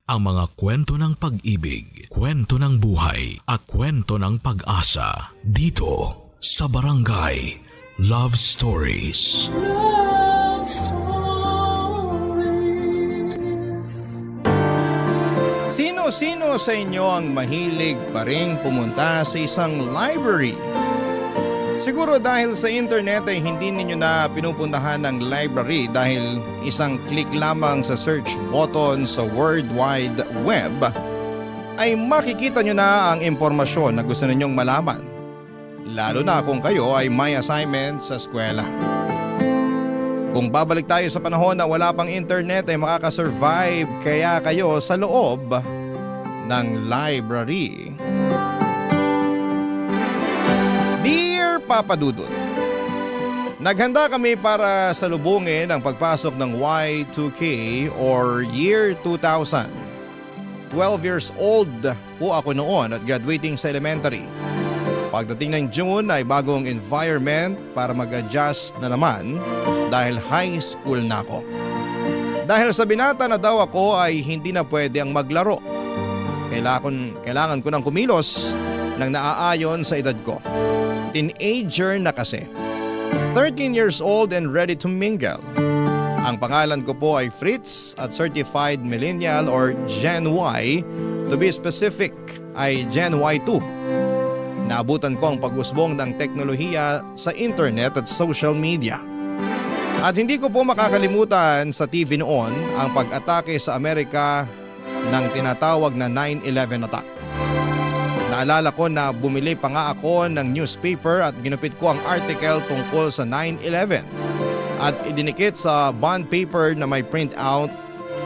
ang mga kwento ng pag-ibig, kwento ng buhay at kwento ng pag-asa dito sa Barangay Love Stories. Love Stories. Sino-sino sa inyo ang mahilig pa ring pumunta sa isang library? Siguro dahil sa internet ay hindi ninyo na pinupuntahan ng library dahil isang click lamang sa search button sa World Wide Web ay makikita nyo na ang impormasyon na gusto ninyong malaman. Lalo na kung kayo ay may assignment sa eskwela. Kung babalik tayo sa panahon na wala pang internet ay makakasurvive kaya kayo sa loob ng library. Dear Papa Dudut, naghanda kami para salubungin ang pagpasok ng Y2K or Year 2000. 12 years old po ako noon at graduating sa elementary. Pagdating ng June ay bagong environment para mag-adjust na naman dahil high school na ako. Dahil sa binata na daw ako ay hindi na pwede ang maglaro. Kailangan ko ng kumilos nang naaayon sa edad ko. Teenager na kasi. 13 years old and ready to mingle. Ang pangalan ko po ay Fritz at certified millennial or Gen Y. To be specific ay Gen Y2. Naabutan ko ang pag-usbong ng teknolohiya sa internet at social media. At hindi ko po makakalimutan sa TV noon ang pag-atake sa Amerika ng tinatawag na 9/11 attack. Naalala ko na bumili pa nga ako ng newspaper at ginupit ko ang article tungkol sa 9/11 at idinikit sa bond paper na may printout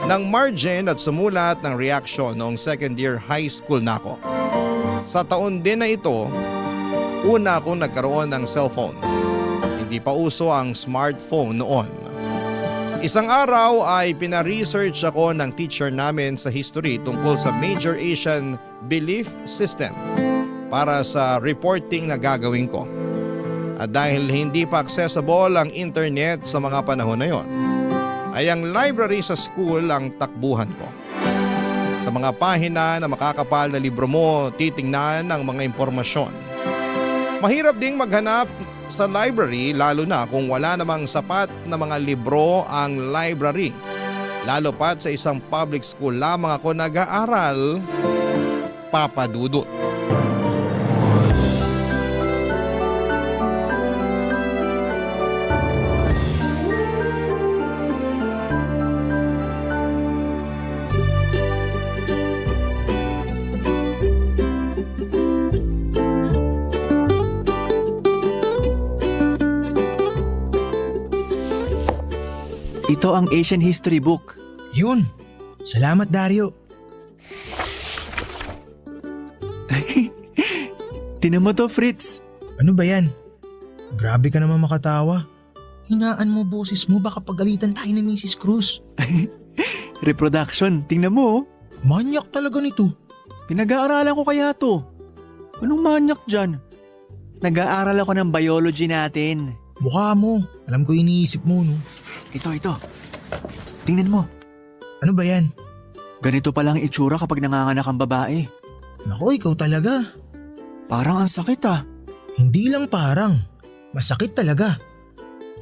ng margin at sumulat ng reaction noong second year high school na ako. Sa taon din na ito, una akong nagkaroon ng cellphone. Hindi pa uso ang smartphone noon. Isang araw ay pina-research ako ng teacher namin sa history tungkol sa major Asian belief system para sa reporting na gagawin ko. At dahil hindi pa accessible ang internet sa mga panahon na yon, ay ang library sa school ang takbuhan ko. Sa mga pahina na makakapal na libro mo, titingnan ang mga impormasyon. Mahirap ding maghanap sa library lalo na kung wala namang sapat na mga libro ang library. Lalo pat sa isang public school lamang ako nag-aaral, Papa Dudut. Ito ang Asian History Book. Yun! Salamat, Dario. Tinan mo to, Fritz. Ano ba yan? Grabe ka naman makatawa. Hinaan mo boses mo, baka pagalitan tayo ni Mrs. Cruz. Reproduction, tingnan mo. Manyak talaga nito. Pinag-aaralan ko kaya to. Anong manyak dyan? Nag-aaral ako ng biology natin. Mukha mo. Alam ko iniisip mo, no? Ito. Tingnan mo. Ano ba yan? Ganito palang itsura kapag nanganganak ang babae. Nako, ikaw talaga. Parang ang sakit ah. Hindi lang parang. Masakit talaga.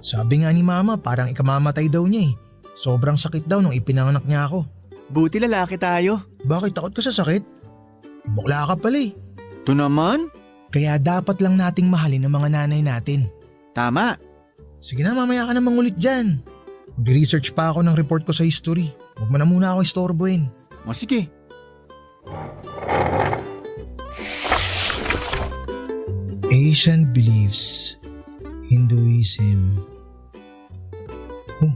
Sabi nga ni Mama, parang ikamamatay daw niya eh. Sobrang sakit daw nung ipinanganak niya ako. Buti lalaki tayo. Bakit takot ka sa sakit? Ibukla ka pala eh. Ito naman? Kaya dapat lang nating mahalin ang mga nanay natin. Tama. Sige na, mamaya ka na mangulit dyan. Mag-research pa ako ng report ko sa history. Huwag mo na muna ako istorbohin. O sige. Asian beliefs, Hinduism. Oh,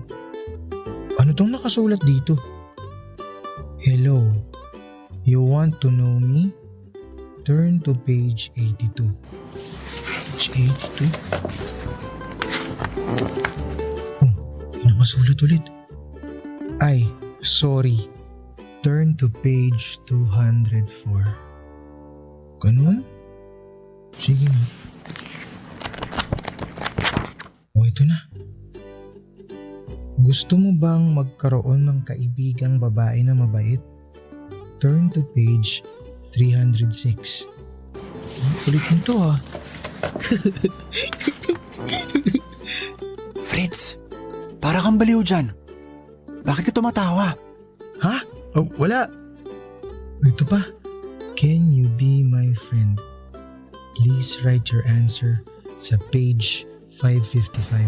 ano tong nakasulat dito? Hello, you want to know me? Turn to page 82. Page 82? Oh, nakasulat ulit. Ay, sorry. Turn to page 204. Ganun? Sige na. O, ito na. Gusto mo bang magkaroon ng kaibigang babae na mabait? Turn to page 306. Kulit nito ah. Fritz, para kang baliw dyan. Bakit ka tumatawa? Ha? Oh, wala. Ito pa. Can you be my friend? Please write your answer sa page 555.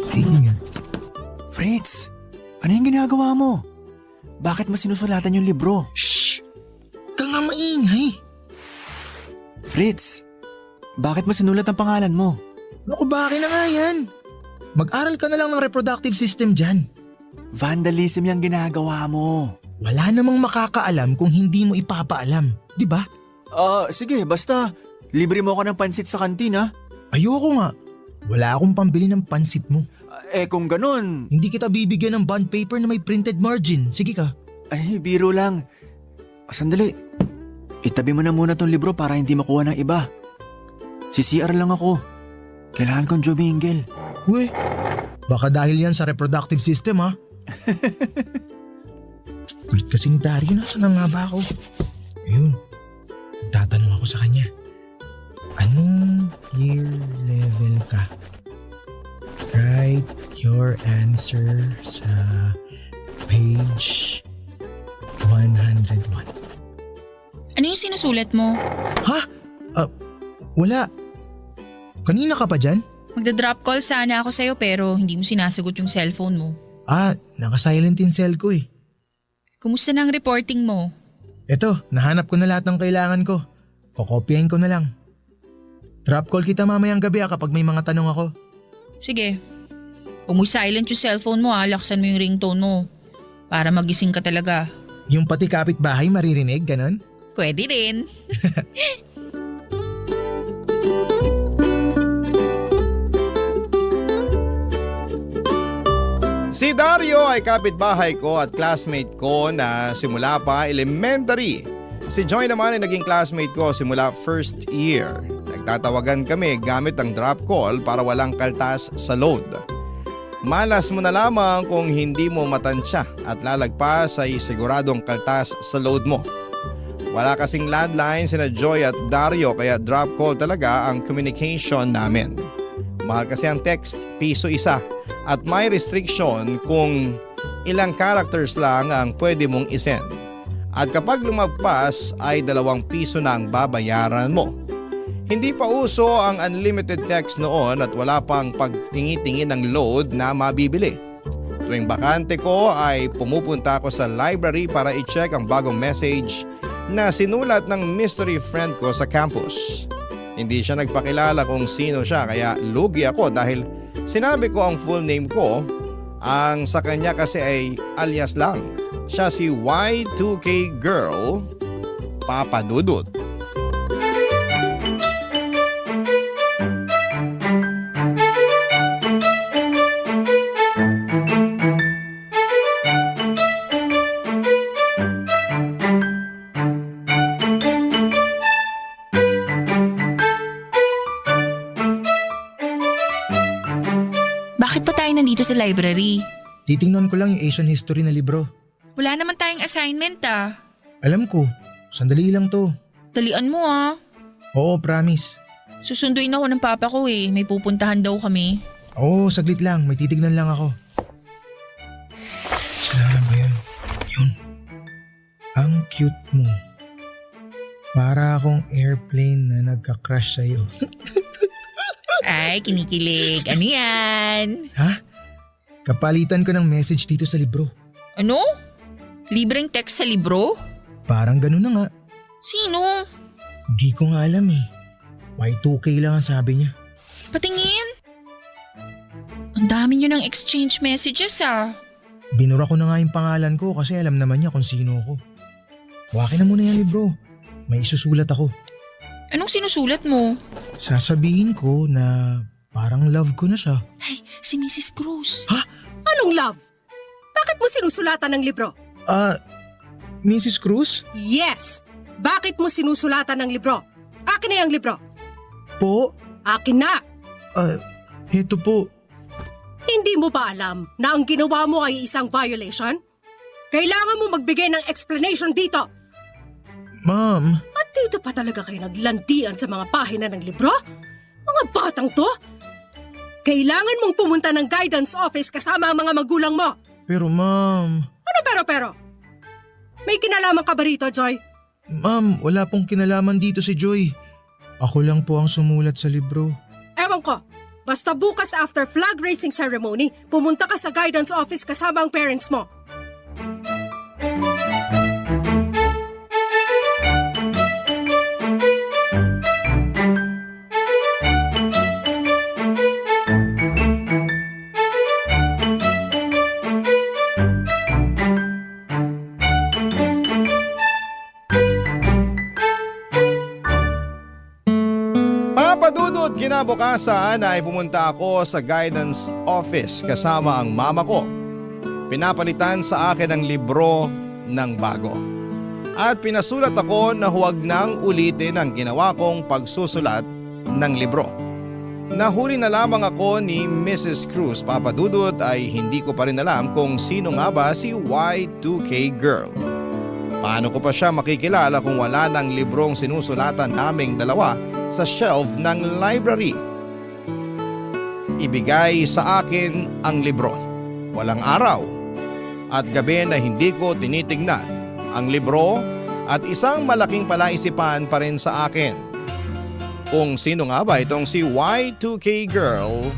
Sige nga. Fritz, ano yung ginagawa mo? Bakit mo sinusulatan yung libro? Shh! Ka nga maingay. Fritz, bakit mo sinulat ang pangalan mo? Naku, bakit na nga yan? Mag-aral ka na lang ng reproductive system dyan. Vandalism yung ginagawa mo. Wala namang makakaalam kung hindi mo ipapaalam, di ba? Sige, basta libre mo ako ng pansit sa kantina. Ayoko nga. Wala akong pambili ng pansit mo. Kung ganun, Hindi kita bibigyan ng bond paper na may printed margin. Sige ka. ay biro lang. Sandali, itabi mo na muna tong libro para hindi makuha ng iba. Si CR lang ako. Kailangan kong jumingil. Uy, baka dahil yan sa reproductive system ha? Kulit kasi ni Dario, nasaan na nga ba ako? Ayun, tatanong ako sa kanya. Anong year level ka? Write your answer sa page 101. Ano yung sinusulat mo? Ha? Wala. Kanina ka pa dyan? Magda-drop call sana ako sa'yo pero hindi mo sinasagot yung cellphone mo. Naka-silent yung cell ko eh. Kumusta na ang reporting mo? Eto, nahanap ko na lahat ng kailangan ko. Kokopyahin ko na lang. Drop call kita mamayang gabi kapag may mga tanong ako. Sige. Kung mo silent yung cellphone mo laksan mo yung ringtone mo. Para magising ka talaga. Yung pati kapitbahay maririnig, ganon? Pwede rin. Si Dario ay kapitbahay ko at classmate ko na simula pa elementary. Si Joy naman ay naging classmate ko simula first year. Nagtatawagan kami gamit ang drop call para walang kaltas sa load. Malas mo na lamang kung hindi mo matansya at lalagpas ay siguradong kaltas sa load mo. Wala kasing landline sina Joy at Dario kaya drop call talaga ang communication namin. Mahal kasi ang text, piso isa. At may restriction kung ilang characters lang ang pwede mong isend. At kapag lumagpas ay 2 piso na ang babayaran mo. Hindi pa uso ang unlimited text noon at wala pang pagtingi-tingin ng load na mabibili. Tuwing bakante ko ay pumupunta ako sa library para i-check ang bagong message na sinulat ng mystery friend ko sa campus. Hindi siya nagpakilala kung sino siya kaya lugi ako dahil sinabi ko ang full name ko, ang sa kanya kasi ay alias lang. Siya si Y2K Girl, Papa Dudut. Bakit pa tayo nandito sa library? Titingnan ko lang yung Asian history na libro. Wala naman tayong assignment Alam ko, sandali lang to. Dalian mo Oo, promise. Susunduin ako ng papa ko may pupuntahan daw kami. Oo, saglit lang, may titignan lang ako. Saan ba yun? Yun. Ang cute mo. Para akong airplane na nagka-crash sa'yo. Ay, kinikilig. Ano yan? Ha? Kapalitan ko ng message dito sa libro. Ano? Libreng text sa libro? Parang ganun na nga. Sino? Di ko nga alam eh. Y2K lang ang sabi niya. Patingin. Ang dami nyo ng exchange messages Binura ko na nga yung pangalan ko kasi alam naman niya kung sino ako. Huwakin na muna yung libro. May isusulat ako. Anong sinusulat mo? Sasabihin ko na parang love ko na siya. Ay, si Mrs. Cruz. Anong love? Bakit mo sinusulatan ng libro? Mrs. Cruz? Yes! Bakit mo sinusulatan ng libro? Akin na yung libro. Po? Akin na! Heto po. Hindi mo ba alam na ang ginawa mo ay isang violation? Kailangan mo magbigay ng explanation dito. Ma'am, At dito pa talaga kayo naglandian sa mga pahina ng libro? Mga batang to? Kailangan mong pumunta ng guidance office kasama ang mga magulang mo. pero ma'am. Ano pero? May kinalaman ka ba rito, Joy? Ma'am, wala pong kinalaman dito si Joy. Ako lang po ang sumulat sa libro. Ewan ko. Basta bukas after flag raising ceremony, pumunta ka sa guidance office kasama ang parents mo. Papadudot, kinabukasan ay pumunta ako sa guidance office kasama ang mama ko. Pinapalitan sa akin ang libro ng bago. At pinasulat ako na huwag nang ulitin ang ginawa kong pagsusulat ng libro. Nahuli na lamang ako ni Mrs. Cruz, Papadudot, ay hindi ko pa rin alam kung sino nga ba si Y2K Girl. Paano ko pa siya makikilala kung wala ng librong sinusulatan naming dalawa sa shelf ng library? Ibigay sa akin ang libro. Walang araw at gabi na hindi ko tinitignan ang libro at isang malaking palaisipan pa rin sa akin. Kung sino nga ba itong si Y2K Girl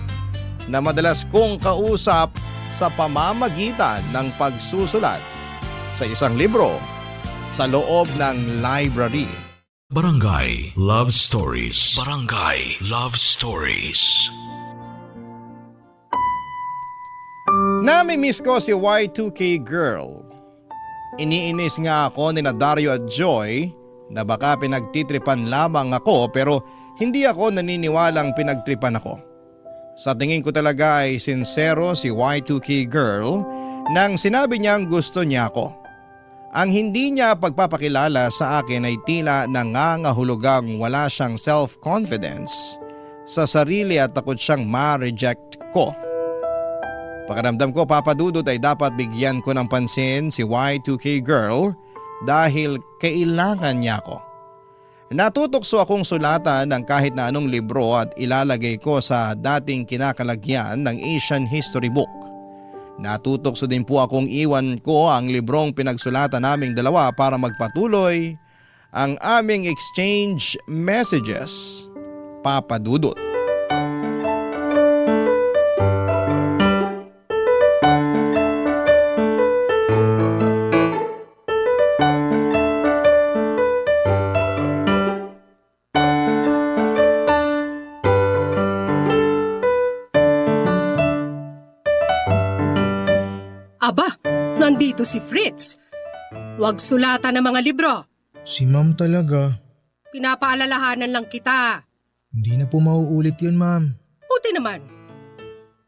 na madalas kong kausap sa pamamagitan ng pagsusulat sa isang libro sa loob ng library. Barangay Love Stories. Barangay Love Stories. Nami-miss ko si Y2K Girl. Iniinis nga ako ni Dario at Joy na baka pinagtitripan lamang ako pero hindi ako naniniwalang pinagtripan ako. Sa tingin ko talaga ay sincero si Y2K Girl nang sinabi niyang gusto niya ako. Ang hindi niya pagpapakilala sa akin ay tila nangangahulugang wala siyang self-confidence sa sarili at takot siyang ma-reject ko. Pakiramdam ko, Papadudot, ay dapat bigyan ko ng pansin si Y2K Girl dahil kailangan niya ako. Natutokso akong sulatan ng kahit na anong libro at ilalagay ko sa dating kinakalagyan ng Asian History Book. Natutokso din po akong iwan ko ang librong pinagsulatan naming dalawa para magpatuloy ang aming exchange messages. Papadudot. Aba, nandito si Fritz. Huwag sulatan ng mga libro. Si ma'am talaga. Pinapaalalahanan lang kita. Hindi na po mauulit yun, ma'am. Buti naman.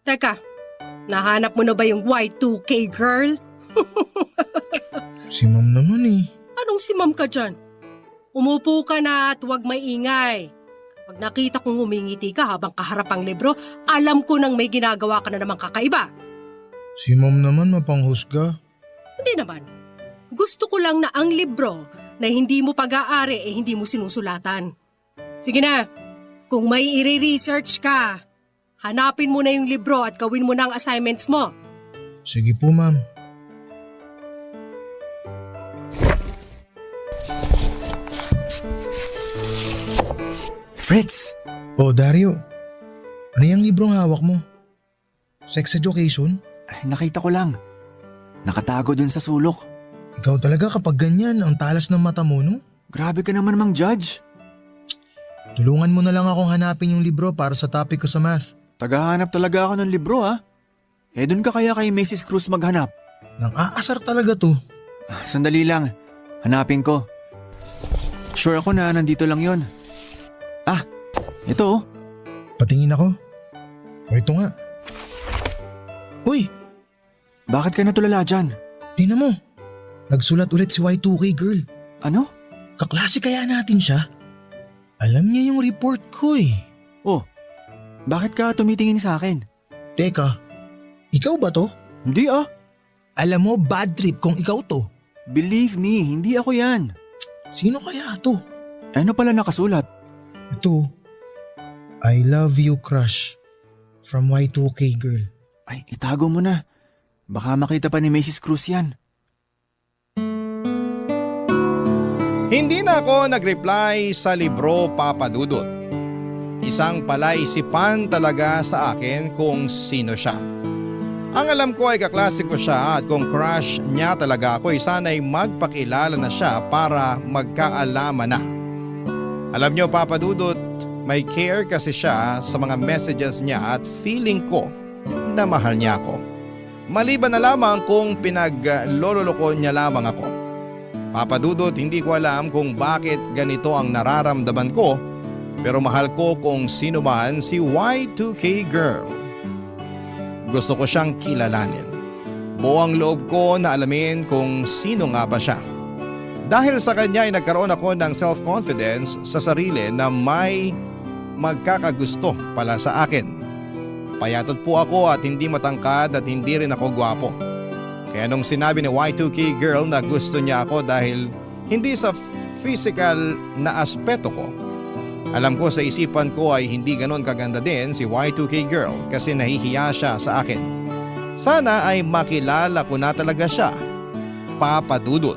Teka, nahanap mo na ba yung Y2K girl? Si ma'am naman eh. Anong si ma'am ka dyan? Umupo ka na at huwag maingay. Pag nakita kong humingiti ka habang kaharap ang libro, alam ko nang may ginagawa ka na namang kakaiba. Si ma'am naman mapanghusga. Hindi naman. Gusto ko lang na ang libro na hindi mo pag-aari hindi mo sinusulatan. Sige na, kung may i-research ka, hanapin mo na yung libro at gawin mo na ang assignments mo. Sige po, ma'am. Fritz! Oh, Dario. Ano yung librong hawak mo? Sex education? Ay, nakita ko lang. Nakatago dun sa sulok. Ikaw talaga kapag ganyan, ang talas ng mata mo, no? Grabe ka naman, Mang Judge. Tulungan mo na lang akong hanapin yung libro para sa topic ko sa math. Tagahanap talaga ako ng libro, ha? Dun ka kaya kay Mrs. Cruz maghanap? Nang aasar talaga to. Sandali lang. Hanapin ko. Sure ako na nandito lang yon. Ah, ito oh. Patingin ako. O ito nga. Uy, Bakit ka natulala dyan? tingnan mo. Nagsulat ulit si Y2K girl. Ano? Kaklase kaya natin siya? Alam niya yung report ko eh. Oh, bakit ka tumitingin sa akin? Teka, Ikaw ba to? Hindi ah. Alam mo, bad trip kung ikaw to. Believe me, hindi ako yan. Sino kaya to? Ano pala nakasulat? Ito. I love you crush. From Y2K girl. Ay, itago mo na. Baka makita pa ni Mrs. Cruz yan. Hindi na ako nag-reply sa libro, Papa Dudut. Isang palaisipan talaga sa akin kung sino siya. Ang alam ko ay kaklase ko siya at kung crush niya talaga ako ay sana'y magpakilala na siya para magkaalaman na. Alam niyo, Papa Dudut, may care kasi siya sa mga messages niya at feeling ko na mahal niya ako. Maliban na lamang kung pinaglololoko niya lamang ako. Papa Dudut, hindi ko alam kung bakit ganito ang nararamdaman ko, pero mahal ko kung sino man si Y2K girl. Gusto ko siyang kilalanin. Buo ang loob ko na alamin kung sino nga ba siya. Dahil sa kanya ay nagkaroon ako ng self-confidence sa sarili na may magkakagusto pala sa akin. Payatot po ako at hindi matangkad at hindi rin ako gwapo. Kaya nung sinabi ni Y2K girl na gusto niya ako dahil hindi sa physical na aspeto ko, alam ko sa isipan ko ay hindi ganon kaganda din si Y2K girl kasi nahihiya siya sa akin. Sana ay makilala ko na talaga siya, Papa Dudut.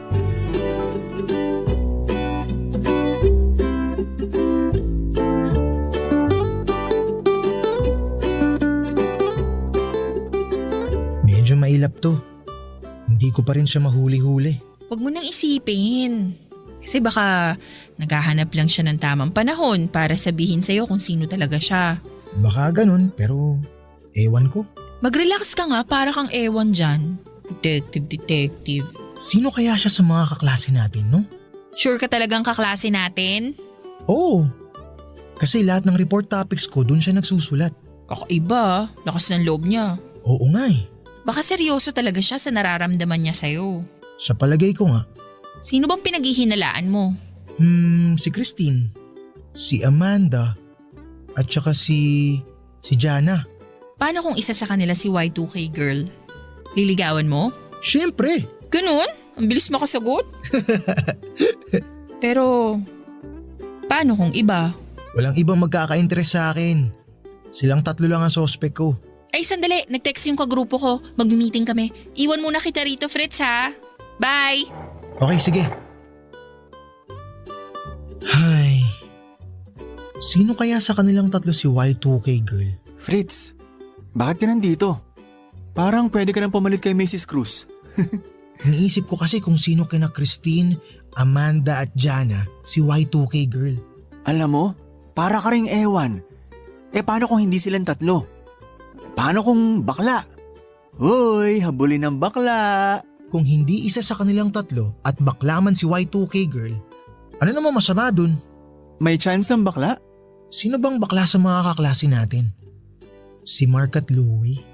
Medyo mailap to. Hindi ko pa rin siya mahuli-huli. Huwag mo nang isipin. Kasi baka naghahanap lang siya ng tamang panahon para sabihin sa'yo kung sino talaga siya. Baka ganun, pero ewan ko. Mag-relax ka nga, para kang ewan dyan. Detective. Sino kaya siya sa mga kaklase natin, no? Sure ka talagang kaklase natin? Oo. Kasi lahat ng report topics ko doon siya nagsusulat. Kakaiba, lakas ng loob niya. Oo nga eh. Baka seryoso talaga siya sa nararamdaman niya sa'yo. Sa palagay ko nga. Sino bang pinaghihinalaan mo? Si Christine, si Amanda, at saka si Jana. Paano kung isa sa kanila si Y2K girl? Liligawan mo? Siyempre! Ganun? Ang bilis makasagot. Pero, paano kung iba? Walang ibang magkaka-interest sa akin. Silang tatlo lang ang suspect ko. Ay sandali, nag-text yung kagrupo ko. Mag-meeting kami. Iwan muna kita rito, Fritz ha. Bye! Okay, sige. Hay. Sino kaya sa kanilang tatlo si Y2K girl? Fritz, bakit ka nandito? Parang pwede ka nang pumalit kay Mrs. Cruz. Iniisip ko kasi kung sino kina Christine, Amanda at Jana si Y2K girl. Alam mo, para ka ring ewan. Paano kung hindi silang tatlo? Paano kung bakla? Hoy, habulin ng bakla. Kung hindi isa sa kanilang tatlo at bakla man si Y2K girl, ano naman masama dun? May chance ang bakla? Sino bang bakla sa mga kaklase natin? Si Mark at Louie?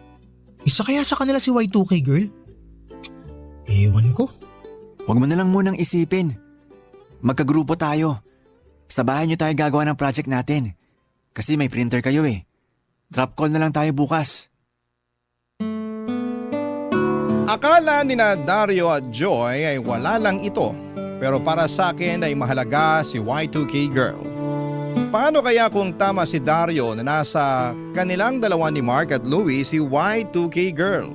Isa kaya sa kanila si Y2K girl? Ewan ko. Huwag mo na lang munang isipin. Magkagrupo tayo. Sa bahay niyo tayo gagawa ng project natin. Kasi may printer kayo eh. Drop call na lang tayo bukas. Akala ni na Dario at Joy ay wala lang ito, pero para sa akin ay mahalaga si Y2K girl. Paano kaya kung tama si Dario na nasa kanilang dalawa ni Mark at Louie si Y2K girl?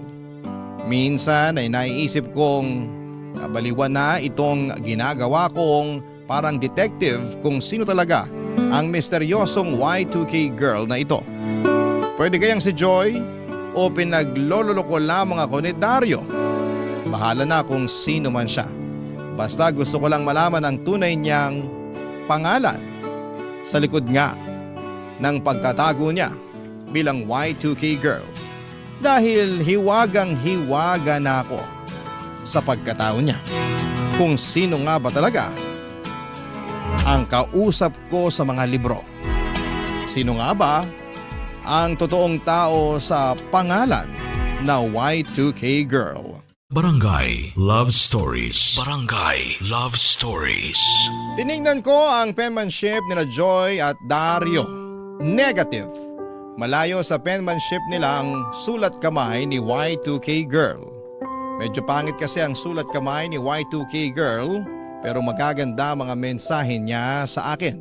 Minsan ay naiisip kong nabaliwan na itong ginagawa kong parang detective kung sino talaga ang misteryosong Y2K girl na ito. Pwede kayang si Joy o pinaglololoko lamang ako ni Dario? Bahala na kung sino man siya. Basta gusto ko lang malaman ang tunay niyang pangalan sa likod nga ng pagtatago niya bilang Y2K girl. Dahil hiwagang-hiwaga na ako sa pagkatao niya. Kung sino nga ba talaga ang kausap ko sa mga libro. Sino nga ba ang totoong tao sa pangalan na Y2K girl? Barangay Love Stories. Barangay Love Stories. Tinignan ko ang penmanship nila Joy at Dario. Negative. Malayo sa penmanship nila ang sulat kamay ni Y2K Girl. Medyo pangit kasi ang sulat kamay ni Y2K Girl pero magaganda mga mensahe niya sa akin.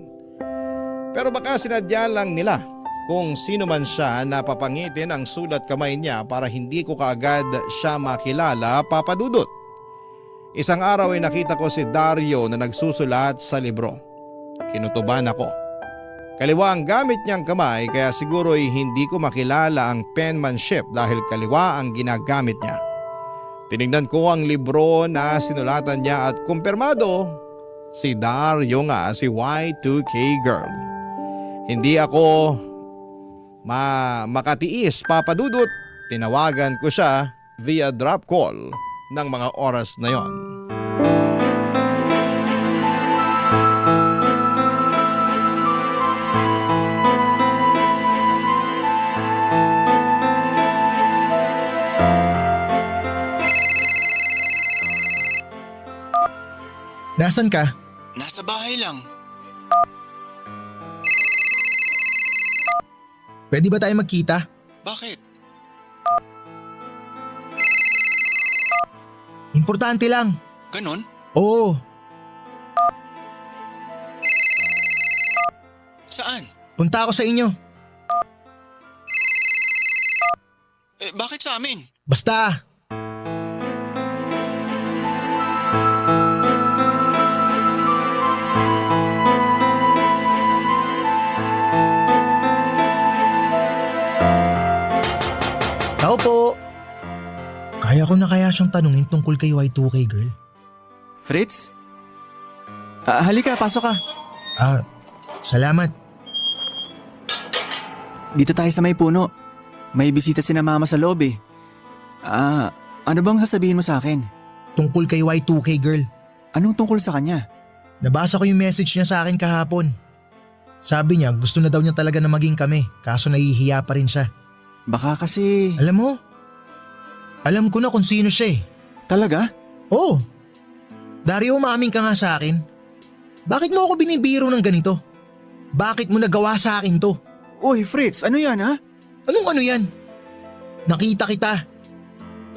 Pero baka sinadya lang nila kung sino man siya na papangitin ang sulat kamay niya para hindi ko kaagad siya makilala, Papa Dudut. Isang araw ay nakita ko si Dario na nagsusulat sa libro. Kinutuban ako. Kaliwa ang gamit niyang kamay kaya siguro ay hindi ko makilala ang penmanship dahil kaliwa ang ginagamit niya. Tinignan ko ang libro na sinulatan niya at kumpirmado, si Dario nga, si Y2K Girl. Hindi ako makatiis, Papa Dudut. Tinawagan ko siya via drop call ng mga oras na yon. Nasaan ka? Nasa bahay lang. Pwede ba tayo magkita? Bakit? Importante lang. Ganon? Oo, Saan? punta ako sa inyo. Bakit sa amin? Basta. Tao po. Kaya ko na kaya siyang tanungin tungkol kay Y2K Girl? Fritz? Halika, pasok ka. Salamat. Dito tayo sa may puno. May bisita si na mama sa loob eh. Ano bang sasabihin mo sa akin? Tungkol kay Y2K Girl. Anong tungkol sa kanya? Nabasa ko yung message niya sa akin kahapon. Sabi niya gusto na daw niya talaga na maging kami, kaso nahihiya pa rin siya. Baka kasi… Alam mo, alam ko na kung sino siya eh. Talaga? Oo. Dario, umaamin ka nga sa akin. Bakit mo ako binibiro ng ganito? Bakit mo nagawa sa akin to? Uy, Fritz, ano yan ha? Anong ano yan? Nakita kita.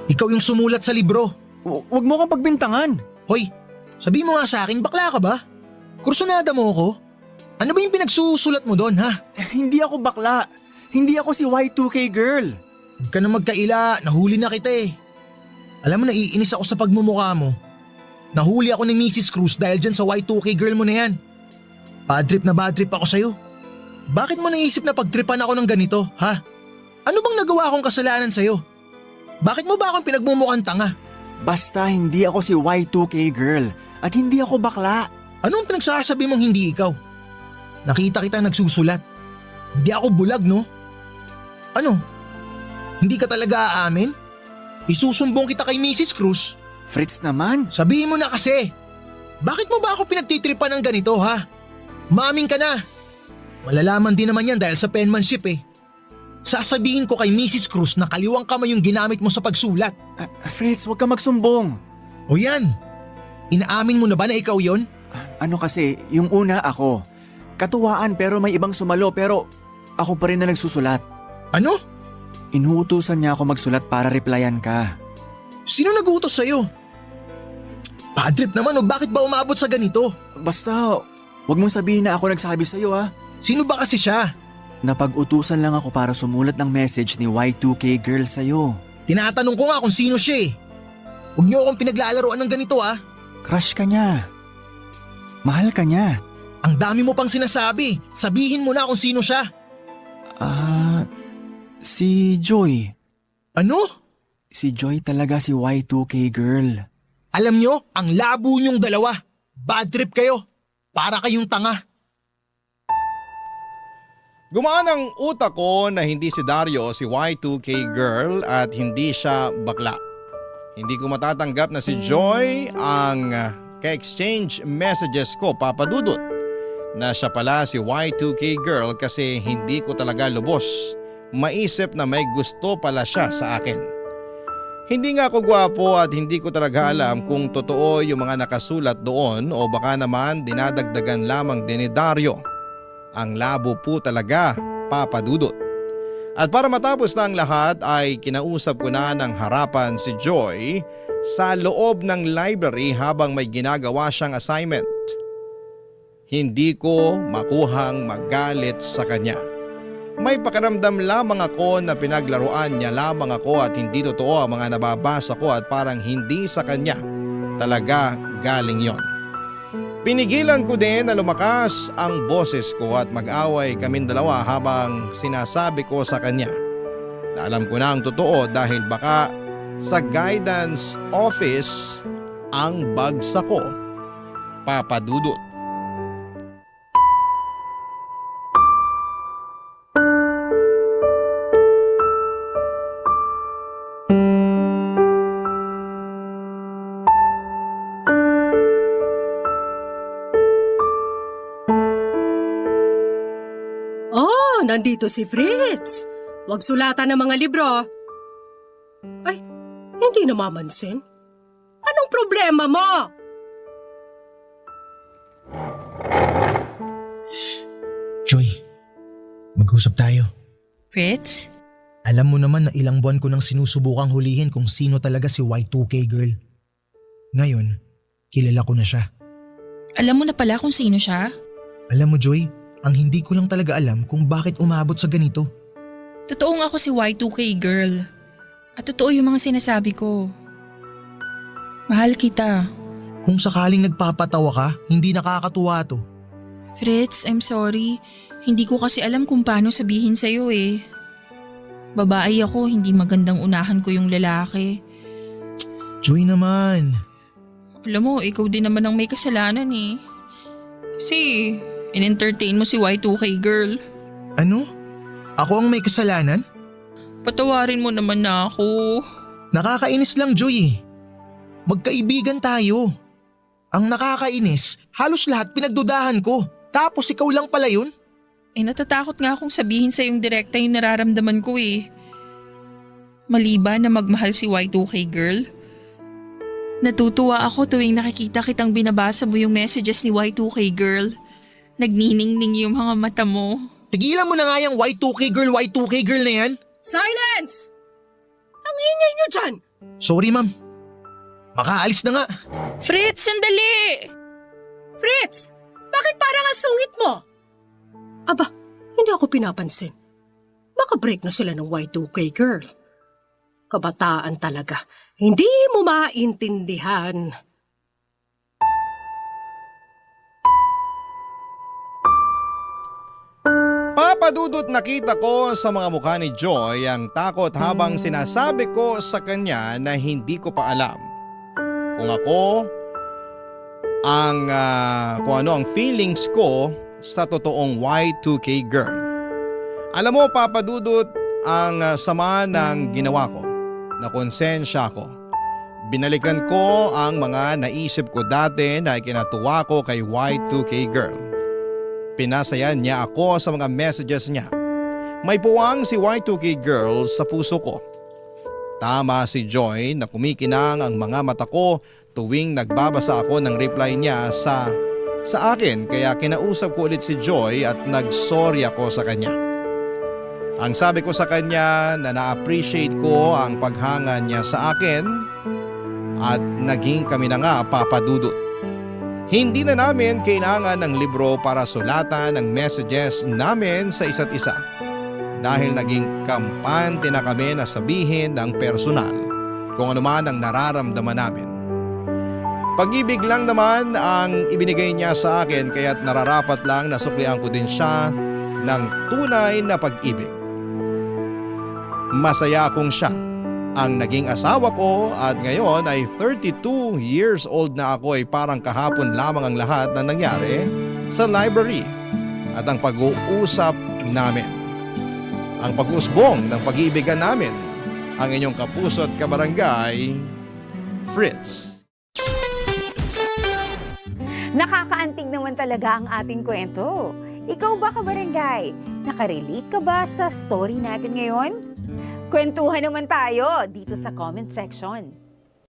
Ikaw yung sumulat sa libro. Huwag mo kang pagbintangan. Hoy, sabi mo nga sa akin, bakla ka ba? Kursunada mo ako? Ano ba yung pinagsusulat mo doon, ha? Hindi ako bakla. Hindi ako si Y2K Girl. Huwag ka na magkaila, nahuli na kita eh. Alam mo, naiinis ako sa pagmumukha mo. Nahuli ako ni Mrs. Cruz dahil dyan sa Y2K Girl mo na yan. Bad trip ako sa'yo. Bakit mo naisip na pagtripan ako ng ganito, ha? Ano bang nagawa akong kasalanan sa'yo? Bakit mo ba akong pinagmumukhang tanga? Basta hindi ako si Y2K Girl at hindi ako bakla. Anong pinagsasabi mong hindi ikaw? Nakita kita nagsusulat. Hindi ako bulag, no? Ano? Hindi ka talaga aamin? Isusumbong kita kay Mrs. Cruz. Fritz naman. Sabihin mo na kasi. Bakit mo ba ako pinagtitripan ng ganito, ha? Maming ka na. Malalaman din naman yan dahil sa penmanship eh. Sasabihin ko kay Mrs. Cruz na kaliwang kamay yung ginamit mo sa pagsulat. Fritz, huwag ka magsumbong. O yan. Inaamin mo na ba na ikaw yon? Ano kasi, yung una ako. Katuwaan pero may ibang sumalo pero ako pa rin na nagsusulat. Ano? Inuutusan niya ako magsulat para replyan ka. Sino nag-utos sa'yo? Bad trip naman o bakit ba umabot sa ganito? Basta, huwag mong sabihin na ako nagsabi sa'yo ha. Sino ba kasi siya? Napag-utusan lang ako para sumulat ng message ni Y2K Girl sa'yo. Tinatanong ko nga kung sino siya eh. Huwag niyo akong pinaglalaroan ng ganito ah. Crush ka niya. Mahal ka niya. Ang dami mo pang sinasabi. Sabihin mo na kung sino siya. Si Joy. Ano? Si Joy talaga si Y2K Girl. Alam nyo, ang labo nyong dalawa. Bad trip kayo. Para kayong tanga. Gumaan ang utak ko na hindi si Dario si Y2K Girl at hindi siya bakla. Hindi ko matatanggap na si Joy ang ka-exchange messages ko, Papa Dudut. Na siya pala si Y2K Girl kasi hindi ko talaga lubos maisip na may gusto pala siya sa akin. Hindi nga ako gwapo at hindi ko talaga alam kung totoo yung mga nakasulat doon o baka naman dinadagdagan lamang din ni Dario. Ang labo po talaga, Papa Dudut. At para matapos na ang lahat ay kinausap ko na ng harapan si Joy sa loob ng library habang may ginagawa siyang assignment. Hindi ko makuhang magalit sa kanya. May pakiramdam lamang ako na pinaglaruan niya lamang ako at hindi totoo ang mga nababasa ko at parang hindi sa kanya talaga galing yon. Pinigilan ko din na lumakas ang boses ko at mag-away kaming dalawa habang sinasabi ko sa kanya na alam ko na ang totoo dahil baka sa guidance office ang bagsak ko. Papa Dudut. Oh, nandito si Fritz. Huwag sulatan ng mga libro. Ay, hindi namamansin. Anong problema mo? Joy, mag-usap tayo. Fritz? Alam mo naman na ilang buwan ko nang sinusubukang hulihin kung sino talaga si Y2K girl. Ngayon, kilala ko na siya. Alam mo na pala kung sino siya? Alam mo Joy, ang hindi ko lang talaga alam kung bakit umabot sa ganito. Totoo nga ako si Y2K girl. At totoo yung mga sinasabi ko. Mahal kita. Kung sakaling nagpapatawa ka, hindi nakakatuwa to. Fritz, I'm sorry. Hindi ko kasi alam kung paano sabihin sa'yo eh. Babae ako, hindi magandang unahan ko yung lalaki. Joy naman. Alam mo, ikaw din naman ang may kasalanan eh. Kasi in-entertain mo si Y2K girl. Ano? Ako ang may kasalanan? Patawarin mo naman na ako. Nakakainis lang Joy eh. Magkaibigan tayo. Ang nakakainis, halos lahat pinagdudahan ko. Tapos ikaw lang pala yun? Natatakot nga akong sabihin sa yung direkta yung nararamdaman ko eh. Maliban na magmahal si Y2K girl. Natutuwa ako tuwing nakikita kitang binabasa mo yung messages ni Y2K girl. Nagniningning yung mga mata mo. Tigilan mo na nga yung Y2K girl na yan. Silence! Ang ingay niyo dyan! Sorry ma'am. Makaalis na nga. Fritz, sandali! Fritz! Bakit parang ang sungit mo? Aba, hindi ako pinapansin. Baka break na sila ng Y2K girl. Kabataan talaga. Hindi mo maintindihan. Papadudot nakita ko sa mga mukha ni Joy ang takot habang sinasabi ko sa kanya na hindi ko pa alam kung ako kung ano ang feelings ko sa totoong Y2K girl. Alam mo Papadudot, ang sama ng ginawa ko, na konsensya ko. Binalikan ko ang mga naisip ko dati na ikinatuwa ko kay Y2K girl. Pinasaya niya ako sa mga messages niya. May puwang si Y2K girl sa puso ko. Tama si Joy na kumikinang ang mga mata ko tuwing nagbabasa ako ng reply niya sa akin, kaya kinausap ko ulit si Joy at nagsorry ako sa kanya. Ang sabi ko sa kanya na na-appreciate ko ang paghanga niya sa akin at naging kami na nga Papadudot. Hindi na namin kailangan ng libro para sulatan ang messages namin sa isa't isa dahil naging kampante na kami na sabihin ng personal kung ano man ang nararamdaman namin. Pag-ibig lang naman ang ibinigay niya sa akin kaya't nararapat lang na suklian ko din siya ng tunay na pag-ibig. Masaya akong siya ang naging asawa ko at ngayon ay 32 years old na ako ay parang kahapon lamang ang lahat na nangyari sa library at ang pag-uusap namin. Ang pag-usbong ng pag-iibigan namin, ang inyong kapuso at kabarangay, Fritz. Nakakaantig naman talaga ang ating kwento. Ikaw ba, kabarangay? Nakarelate ka ba sa story natin ngayon? Kwentuhan naman tayo dito sa comment section.